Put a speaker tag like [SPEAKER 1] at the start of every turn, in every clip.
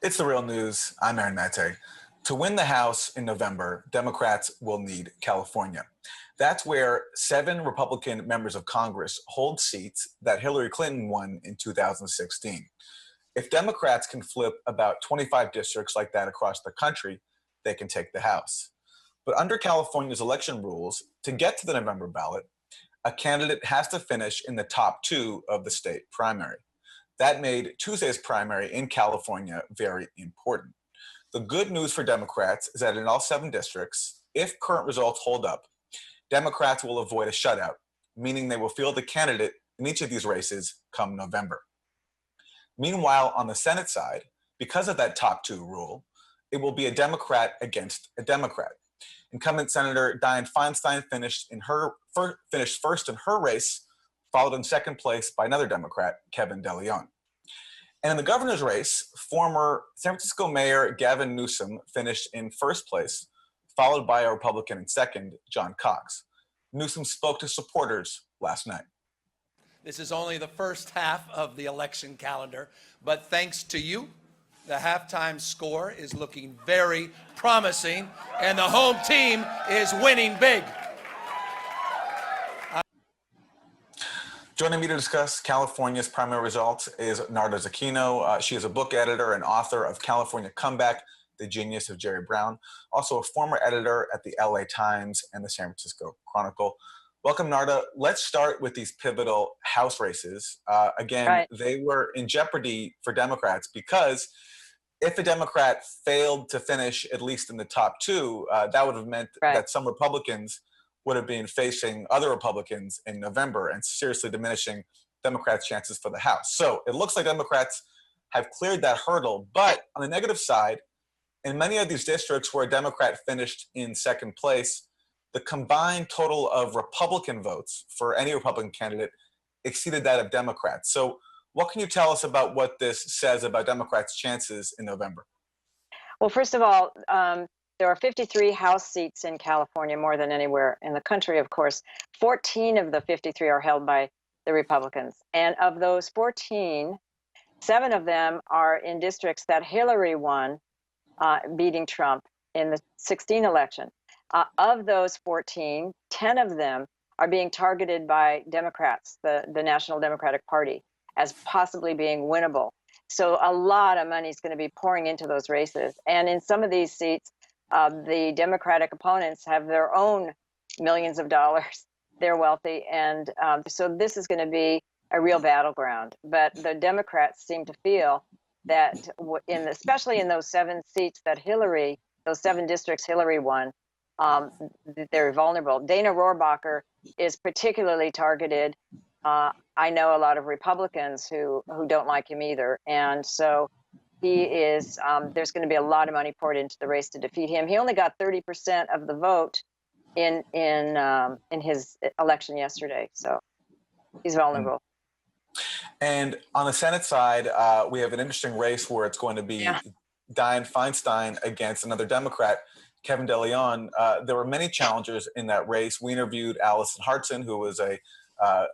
[SPEAKER 1] It's the real news. I'm Aaron Mate. To win the House in November, Democrats will need California. That's where 7 Republican members of Congress hold seats that Hillary Clinton won in 2016. If Democrats can flip about 25 districts like that across the country, they can take the House. But under California's election rules, to get to the November ballot, a candidate has to finish in the top 2 of the state primary. That made Tuesday's primary in California very important. The good news for Democrats is that in all 7 districts, if current results hold up, Democrats will avoid a shutout, meaning they will field a candidate in each of these races come November. Meanwhile, on the Senate side, because of that top 2 rule, it will be a Democrat against a Democrat. Incumbent Senator Dianne Feinstein finished first in her race, followed in second place by another Democrat, Kevin DeLeon. And in the governor's race, former San Francisco Mayor Gavin Newsom finished in first place, followed by a Republican in second, John Cox. Newsom spoke to supporters last night.
[SPEAKER 2] This is only the first half of the election calendar, but thanks to you, the halftime score is looking very promising, and the home team is winning big.
[SPEAKER 1] Joining me to discuss California's primary results is Narda Zacchino. She is a book editor and author of California Comeback, The Genius of Jerry Brown, also a former editor at the LA Times and the San Francisco Chronicle. Welcome, Narda. Let's start with these pivotal House races. They were in jeopardy for Democrats because if a Democrat failed to finish at least in the top 2, that would have meant that some Republicans would have been facing other Republicans in November and seriously diminishing Democrats' chances for the House. So it looks like Democrats have cleared that hurdle. But on the negative side, in many of these districts where a Democrat finished in second place, the combined total of Republican votes for any Republican candidate exceeded that of Democrats. So what can you tell us about what this says about Democrats' chances in November?
[SPEAKER 3] Well, first of all, there are 53 House seats in California, more than anywhere in the country, of course. 14 of the 53 are held by the Republicans. And of those 14, 7 of them are in districts that Hillary won, beating Trump in the 2016 election. Of those 14, 10 of them are being targeted by Democrats, the National Democratic Party, as possibly being winnable. So a lot of money is going to be pouring into those races. And in some of these seats, the Democratic opponents have their own millions of dollars. They're wealthy. And so this is going to be a real battleground. But the Democrats seem to feel that, especially in those 7 seats that those 7 districts Hillary won, they're vulnerable. Dana Rohrabacher is particularly targeted. I know a lot of Republicans who don't like him either. And so he is, there's going to be a lot of money poured into the race to defeat him. He only got 30% of the vote in his election yesterday. So he's vulnerable.
[SPEAKER 1] And on the Senate side, we have an interesting race where it's going to be Dianne Feinstein against another Democrat, Kevin DeLeon. There were many challengers in that race. We interviewed Allison Hartson, who was a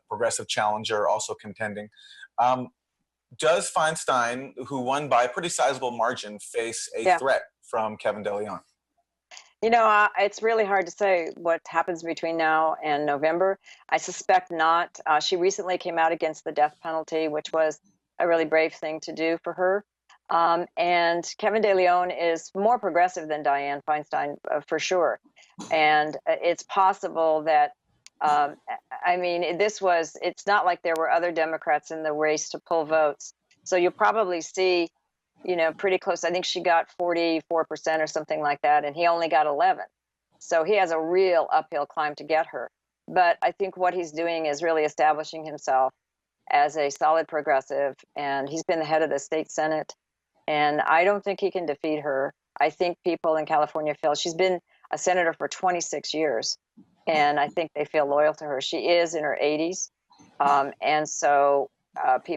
[SPEAKER 1] progressive challenger, also contending. Does Feinstein, who won by a pretty sizable margin, face a threat from Kevin DeLeon?
[SPEAKER 3] You know, it's really hard to say what happens between now and November. I suspect not. She recently came out against the death penalty, which was a really brave thing to do for her. And Kevin DeLeon is more progressive than Dianne Feinstein, for sure. And it's possible that, it's not like there were other Democrats in the race to pull votes. So you'll probably see, pretty close. I think she got 44% or something like that, and he only got 11. So he has a real uphill climb to get her. But I think what he's doing is really establishing himself as a solid progressive, and he's been the head of the state Senate. And I don't think he can defeat her. I think people in California feel she's been a senator for 26 years. And I think they feel loyal to her. She is in her 80s. And so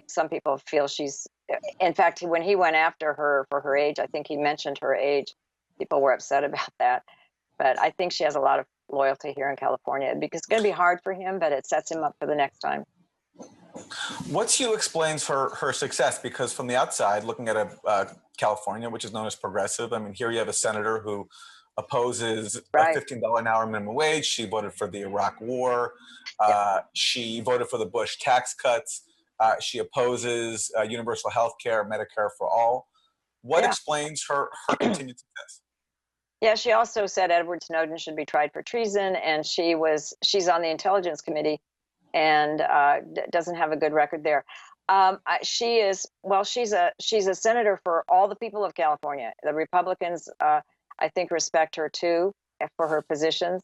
[SPEAKER 3] some people feel she's, in fact, when he went after her for her age, I think he mentioned her age. People were upset about that. But I think she has a lot of loyalty here in California because it's going to be hard for him, but it sets him up for the next time.
[SPEAKER 1] What to you explains her success? Because from the outside, looking at California, which is known as progressive, I mean, here you have a senator who opposes a
[SPEAKER 3] Right.
[SPEAKER 1] $15 an hour minimum wage. She voted for the Iraq War. She voted for the Bush tax cuts. She opposes universal health care, Medicare for all. What
[SPEAKER 3] Yeah.
[SPEAKER 1] explains her continued success?
[SPEAKER 3] Yeah, she also said Edward Snowden should be tried for treason, and she's on the Intelligence Committee, and doesn't have a good record there. She's a senator for all the people of California. The Republicans, I think, respect her too for her positions,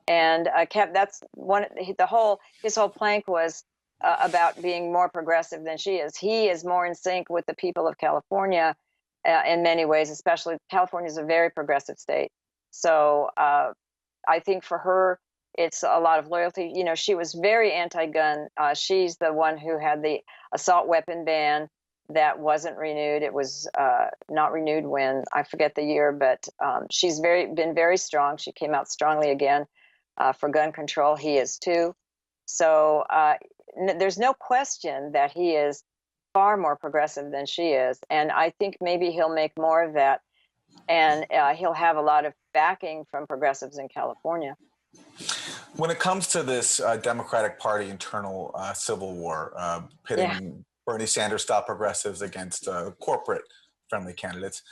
[SPEAKER 3] and that's one. His whole plank was about being more progressive than she is. He is more in sync with the people of California in many ways, especially California is a very progressive state. So I think for her, it's a lot of loyalty. You know, she was very anti-gun. She's the one who had the assault weapon ban that wasn't renewed. It was not renewed when, I forget the year, but she's been very strong. She came out strongly again for gun control. He is too. So there's no question that he is far more progressive than she is. And I think maybe he'll make more of that. And he'll have a lot of backing from progressives in California.
[SPEAKER 1] When it comes to this Democratic Party internal civil war, pitting Bernie Sanders-style progressives against corporate-friendly candidates,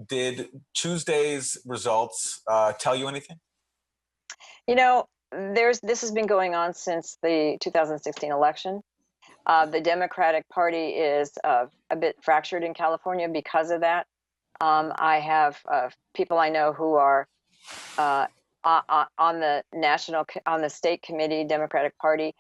[SPEAKER 1] did Tuesday's results tell you anything?
[SPEAKER 3] You know, this has been going on since the 2016 election. The Democratic Party is a bit fractured in California because of that. I have people I know who are on the state committee, Democratic Party.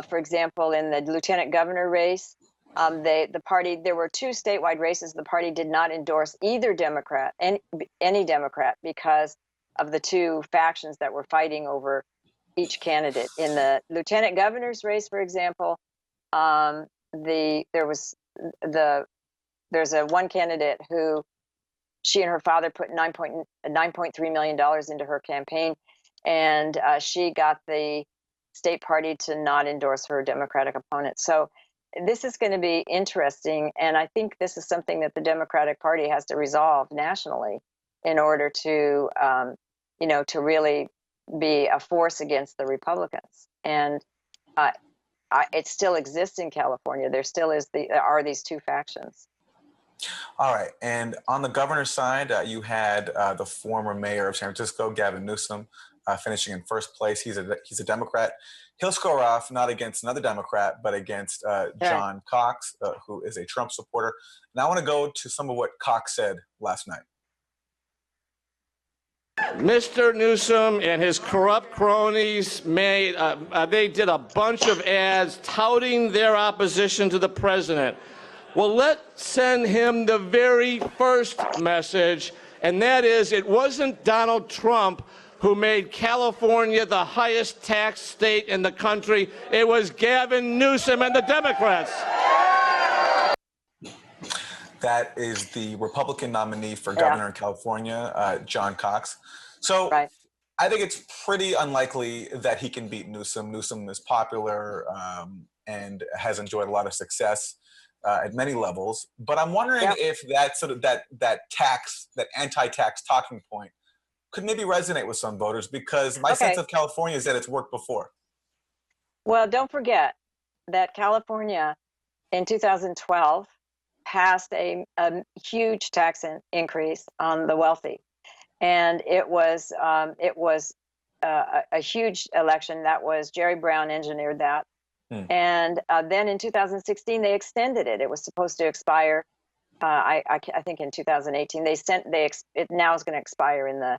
[SPEAKER 3] For example, in the lieutenant governor race, there were two statewide races. The party did not endorse either Democrat, any Democrat, because of the two factions that were fighting over each candidate. In the lieutenant governor's race, for example, there's a one candidate who she and her father put $9.3 million into her campaign, and she got the state party to not endorse her Democratic opponent. So this is going to be interesting, and I think this is something that the Democratic Party has to resolve nationally in order to, to really be a force against the Republicans. And it still exists in California. There still are these two factions.
[SPEAKER 1] All right. And on the governor's side, you had the former mayor of San Francisco, Gavin Newsom, finishing in first place. He's a Democrat. He'll score off not against another Democrat, but against John Cox, who is a Trump supporter. And I want to go to some of what Cox said last night.
[SPEAKER 4] Mr. Newsom and his corrupt cronies they did a bunch of ads touting their opposition to the president. Well, let's send him the very first message, and that is it wasn't Donald Trump who made California the highest tax state in the country. It was Gavin Newsom and the Democrats.
[SPEAKER 1] That is the Republican nominee for governor in California, John Cox. So I think it's pretty unlikely that he can beat Newsom. Newsom is popular and has enjoyed a lot of success at many levels. But I'm wondering if that sort of that anti-tax talking point could maybe resonate with some voters, because my sense of California is that it's worked before.
[SPEAKER 3] Well, don't forget that California in 2012 passed a huge tax increase on the wealthy, and it was a huge election. That was Jerry Brown engineered that, and then in 2016 they extended it. It was supposed to expire, I think in 2018. It now is going to expire in the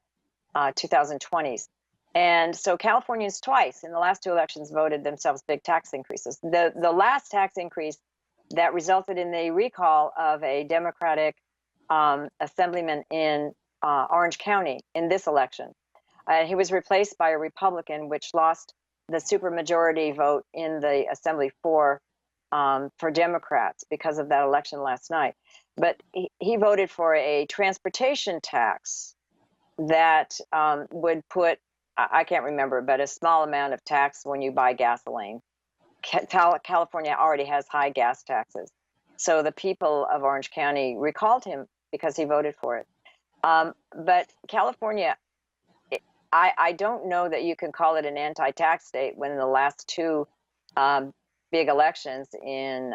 [SPEAKER 3] 2020s, and so Californians twice in the last two elections voted themselves big tax increases. The last tax increase that resulted in the recall of a Democratic assemblyman in Orange County in this election. He was replaced by a Republican, which lost the supermajority vote in the assembly for Democrats because of that election last night. But he voted for a transportation tax that would put, I can't remember, but a small amount of tax when you buy gasoline. California already has high gas taxes. So the people of Orange County recalled him because he voted for it. But California, I don't know that you can call it an anti-tax state when the last two big elections in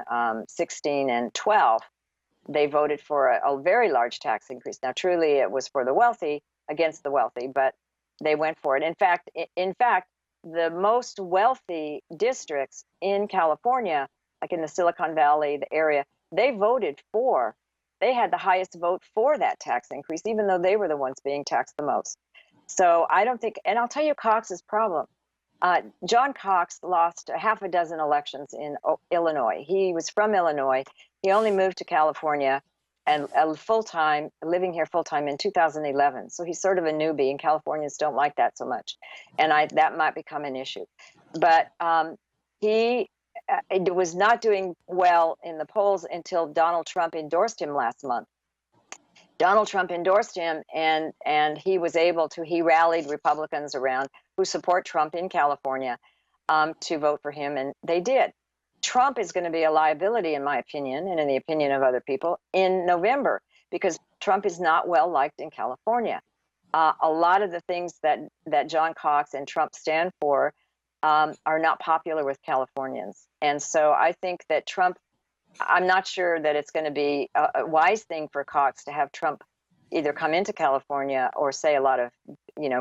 [SPEAKER 3] 16 and 12, they voted for a very large tax increase. Now, truly, it was for the wealthy against the wealthy, but they went for it. In fact, the most wealthy districts in California, like in the Silicon Valley, the area, they voted for. They had the highest vote for that tax increase, even though they were the ones being taxed the most. So I don't think, and I'll tell you Cox's problem. John Cox lost half a dozen elections in Illinois. He was from Illinois. He only moved to California and living here full-time in 2011. So he's sort of a newbie, and Californians don't like that so much. And that might become an issue. But he was not doing well in the polls until Donald Trump endorsed him last month. Donald Trump endorsed him, and he was able to, he rallied Republicans around who support Trump in California to vote for him, and they did. Trump is going to be a liability, in my opinion, and in the opinion of other people, in November, because Trump is not well liked in California. A lot of the things that John Cox and Trump stand for are not popular with Californians. And so I think that Trump, I'm not sure that it's going to be a wise thing for Cox to have Trump either come into California or say a lot of,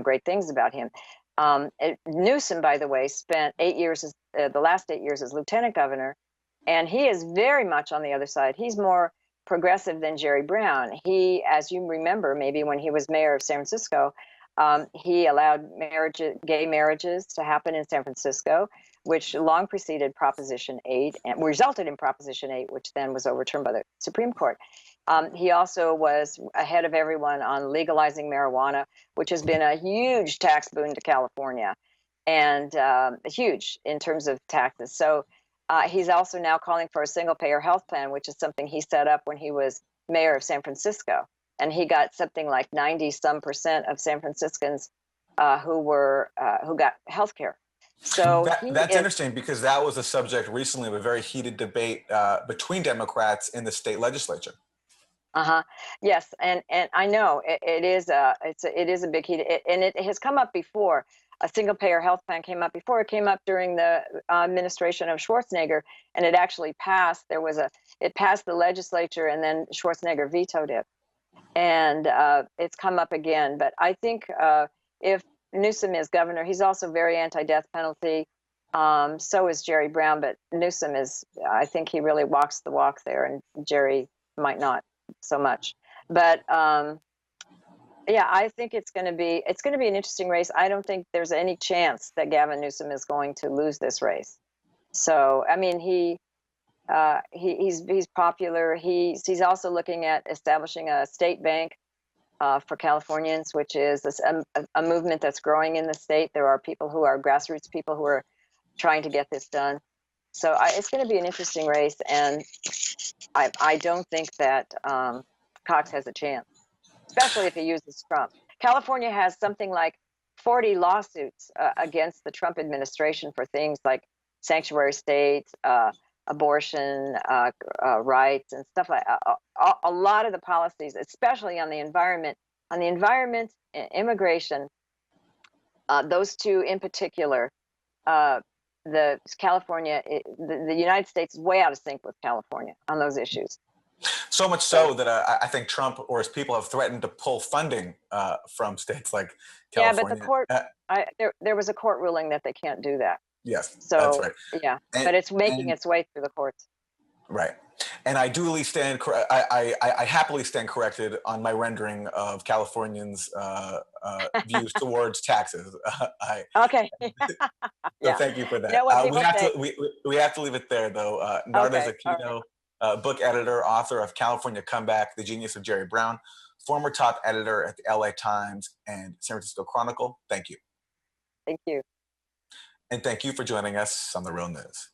[SPEAKER 3] great things about him. Newsom, by the way, spent 8 years, the last 8 years as lieutenant governor, and he is very much on the other side. He's more progressive than Jerry Brown. He, as you remember, maybe when he was mayor of San Francisco, he allowed gay marriages to happen in San Francisco, which long preceded Proposition 8 and resulted in Proposition 8, which then was overturned by the Supreme Court. He also was ahead of everyone on legalizing marijuana, which has been a huge tax boon to California, and huge in terms of taxes. So he's also now calling for a single-payer health plan, which is something he set up when he was mayor of San Francisco. And he got something like 90-some% of San Franciscans who got health care. So
[SPEAKER 1] that's interesting, because that was a subject recently of a very heated debate between Democrats in the state legislature.
[SPEAKER 3] Yes, and I know it is a big heat, and it has come up before. A single-payer health plan came up before. It came up during the administration of Schwarzenegger, and it actually passed. It passed the legislature, and then Schwarzenegger vetoed it, and it's come up again. But I think if Newsom is governor, he's also very anti-death penalty. So is Jerry Brown, but Newsom is, I think he really walks the walk there, and Jerry might not so much. But yeah, I think it's going to be an interesting race. I don't think there's any chance that Gavin Newsom is going to lose this race. So I mean, he's popular. He's also looking at establishing a state bank for Californians, which is a movement that's growing in the state. There are people who are grassroots people who are trying to get this done. So it's going to be an interesting race, and I don't think that Cox has a chance, especially if he uses Trump. California has something like 40 lawsuits against the Trump administration for things like sanctuary states, abortion rights, and stuff like a lot of the policies, especially on the environment, immigration, those two in particular. The United States is way out of sync with California on those issues.
[SPEAKER 1] So much so that I think Trump or his people have threatened to pull funding from states like California.
[SPEAKER 3] Yeah, but the court, there was a court ruling that they can't do that.
[SPEAKER 1] Yes,
[SPEAKER 3] so,
[SPEAKER 1] that's right.
[SPEAKER 3] Yeah, but it's making its way through the courts.
[SPEAKER 1] Right. And I duly stand, I happily stand corrected on my rendering of Californians' views towards taxes.
[SPEAKER 3] Okay.
[SPEAKER 1] So thank you for that. We have to leave it there, though. Narda Zacchino, book editor, author of California Comeback, The Genius of Jerry Brown, former top editor at the LA Times and San Francisco Chronicle. Thank you.
[SPEAKER 3] Thank you.
[SPEAKER 1] And thank you for joining us on The Real News.